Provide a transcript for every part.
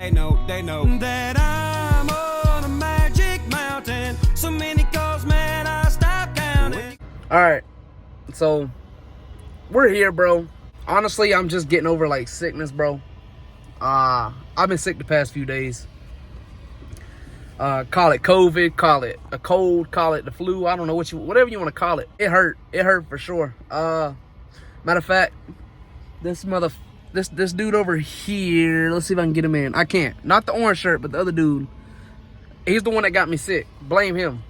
They know that I'm on a magic mountain. So many calls, man, I stop counting. All right, so we're here, bro. Honestly, I'm just getting over like sickness, bro. I've been sick the past few days. Call it COVID, call it a cold, call it the flu. I don't know whatever you want to call it. It hurt for sure. Matter of fact, this dude over here. Let's see if I can get him in. I can't. Not the orange shirt, but the other dude. He's the one that got me sick. Blame him.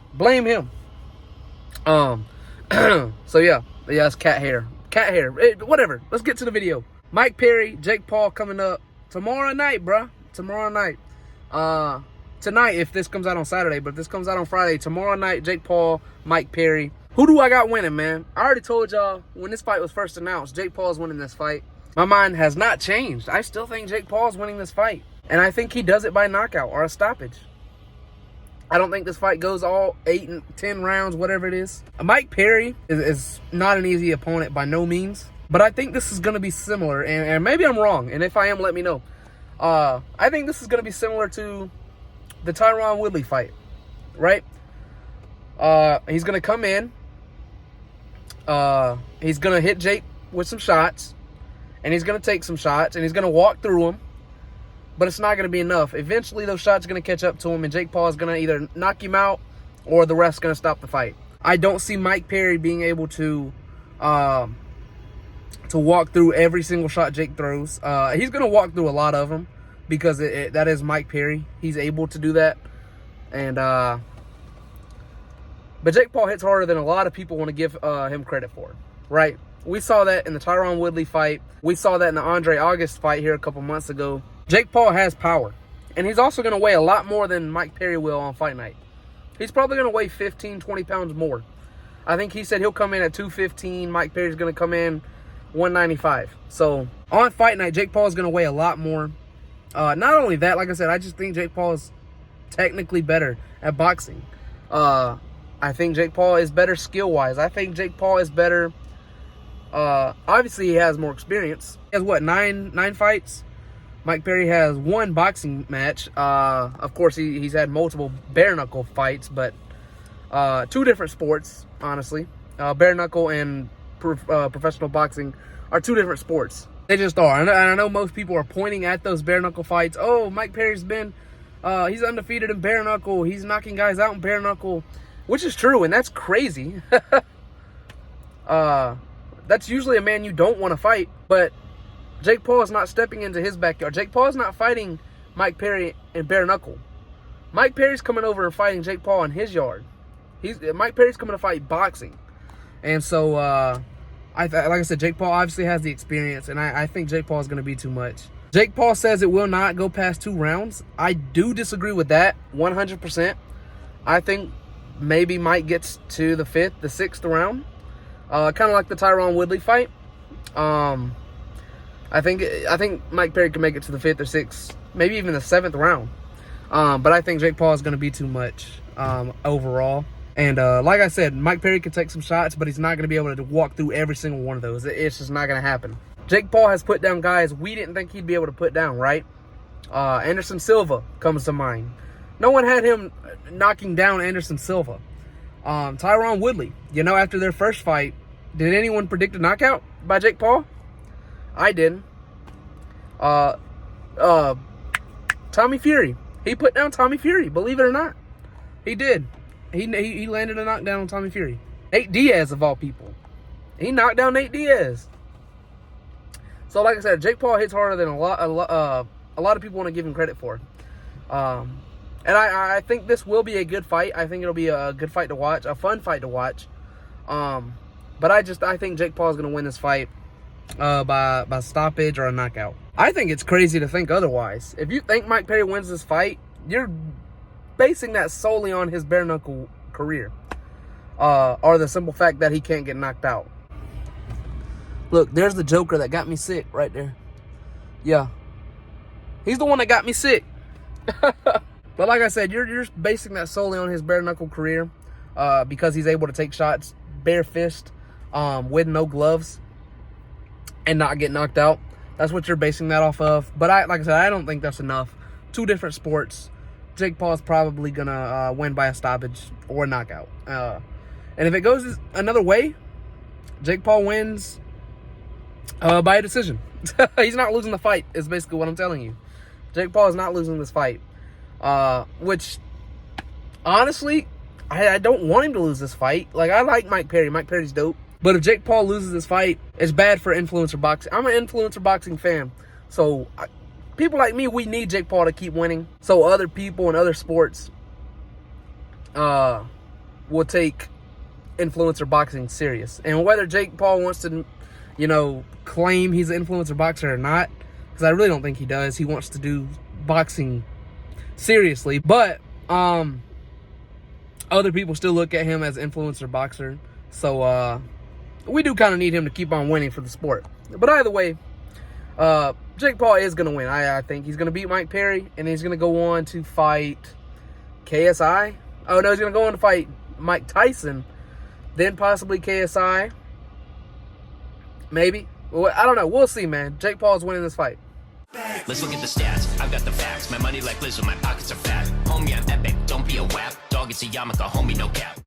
So yeah, it's cat hair. Whatever. Let's get to the video. Mike Perry, Jake Paul coming up tomorrow night, bruh. Tomorrow night. Tonight, if this comes out on Saturday, but if this comes out on Friday, tomorrow night, Jake Paul, Mike Perry. Who do I got winning, man? I already told y'all when this fight was first announced, Jake Paul's winning this fight. My mind has not changed. I still think Jake Paul's winning this fight. And I think he does it by knockout or a stoppage. I don't think this fight goes all 8 and 10 rounds, whatever it is. Mike Perry is not an easy opponent by no means. But I think this is going to be similar. And maybe I'm wrong. And if I am, let me know. I think this is going to be similar to the Tyron Woodley fight, right? He's going to come in. He's going to hit Jake with some shots. And he's going to take some shots. And he's going to walk through them. But it's not going to be enough. Eventually, those shots are going to catch up to him. And Jake Paul is going to either knock him out or the ref's going to stop the fight. I don't see Mike Perry being able to walk through every single shot Jake throws. He's going to walk through a lot of them. Because that is Mike Perry. He's able to do that. And but Jake Paul hits harder than a lot of people want to give him credit for, right? We saw that in the Tyron Woodley fight. We saw that in the Andre August fight here a couple months ago. Jake Paul has power. And he's also going to weigh a lot more than Mike Perry will on fight night. He's probably going to weigh 15, 20 pounds more. I think he said he'll come in at 215. Mike Perry's going to come in 195. So on fight night, Jake Paul is going to weigh a lot more. Not only that, like I said, I just think Jake Paul is technically better at boxing. I think Jake Paul is better skill-wise. I think Jake Paul is better. Obviously, he has more experience. He has, what, nine fights? Mike Perry has 1 boxing match. Of course, he's had multiple bare-knuckle fights, but 2 different sports, honestly. Bare-knuckle and professional boxing are 2 different sports. They just are. And I know most people are pointing at those bare-knuckle fights. Oh, Mike Perry's been, he's undefeated in bare-knuckle. He's knocking guys out in bare-knuckle, which is true, and that's crazy. That's usually a man you don't want to fight, but Jake Paul is not stepping into his backyard. Jake Paul is not fighting Mike Perry in bare-knuckle. Mike Perry's coming over and fighting Jake Paul in his yard. Mike Perry's coming to fight boxing. And so, like I said, Jake Paul obviously has the experience, and I think Jake Paul is going to be too much. Jake Paul says it will not go past 2 rounds. I do disagree with that 100%. I think maybe Mike gets to the 5th, the 6th round. Kind of like the Tyron Woodley fight. I think Mike Perry can make it to the 5th or 6th, maybe even the 7th round. But I think Jake Paul is going to be too much overall. And like I said, Mike Perry can take some shots, but he's not going to be able to walk through every single one of those. It's just not going to happen. Jake Paul has put down guys we didn't think he'd be able to put down, right? Anderson Silva comes to mind. No one had him knocking down Anderson Silva. Tyron Woodley, after their first fight, did anyone predict a knockout by Jake Paul? I didn't. Tommy Fury. He put down Tommy Fury, believe it or not. He did. He landed a knockdown on Tommy Fury. Nate Diaz, of all people. He knocked down Nate Diaz. So, like I said, Jake Paul hits harder than a lot of people want to give him credit for. And I think this will be a good fight. I think it'll be a good fight to watch, a fun fight to watch. But I think Jake Paul is going to win this fight by stoppage or a knockout. I think it's crazy to think otherwise. If you think Mike Perry wins this fight, you're basing that solely on his bare-knuckle career. Or the simple fact that he can't get knocked out. Look, there's the Joker that got me sick right there. Yeah. He's the one that got me sick. But like I said, you're basing that solely on his bare-knuckle career. Because he's able to take shots bare fist with no gloves and not get knocked out. That's what you're basing that off of. But like I said, I don't think that's enough two different sports, Jake Paul's probably gonna win by a stoppage or a knockout. And if it goes another way, Jake Paul wins by a decision. He's not losing the fight, is basically what I'm telling you. Jake Paul is not losing this fight. Which, honestly, I don't want him to lose this fight. Like, I like Mike Perry. Mike Perry's dope. But if Jake Paul loses this fight, it's bad for influencer boxing. I'm an influencer boxing fan. So, people like me, we need Jake Paul to keep winning. So, other people in other sports will take influencer boxing serious. And whether Jake Paul wants to, claim he's an influencer boxer or not, because I really don't think he does. He wants to do boxing seriously. But, other people still look at him as an influencer boxer. So, we do kind of need him to keep on winning for the sport. But either way, Jake Paul is going to win. I think he's going to beat Mike Perry, and he's going to go on to fight KSI. Oh, no, he's going to go on to fight Mike Tyson, then possibly KSI. Maybe. Well, I don't know. We'll see, man. Jake Paul's winning this fight. Let's look at the stats. I've got the facts. My money like Lizzo, my pockets are fat. Homie, I'm epic. Don't be a wap. Dog, it's a yarmulke. Homie, no cap.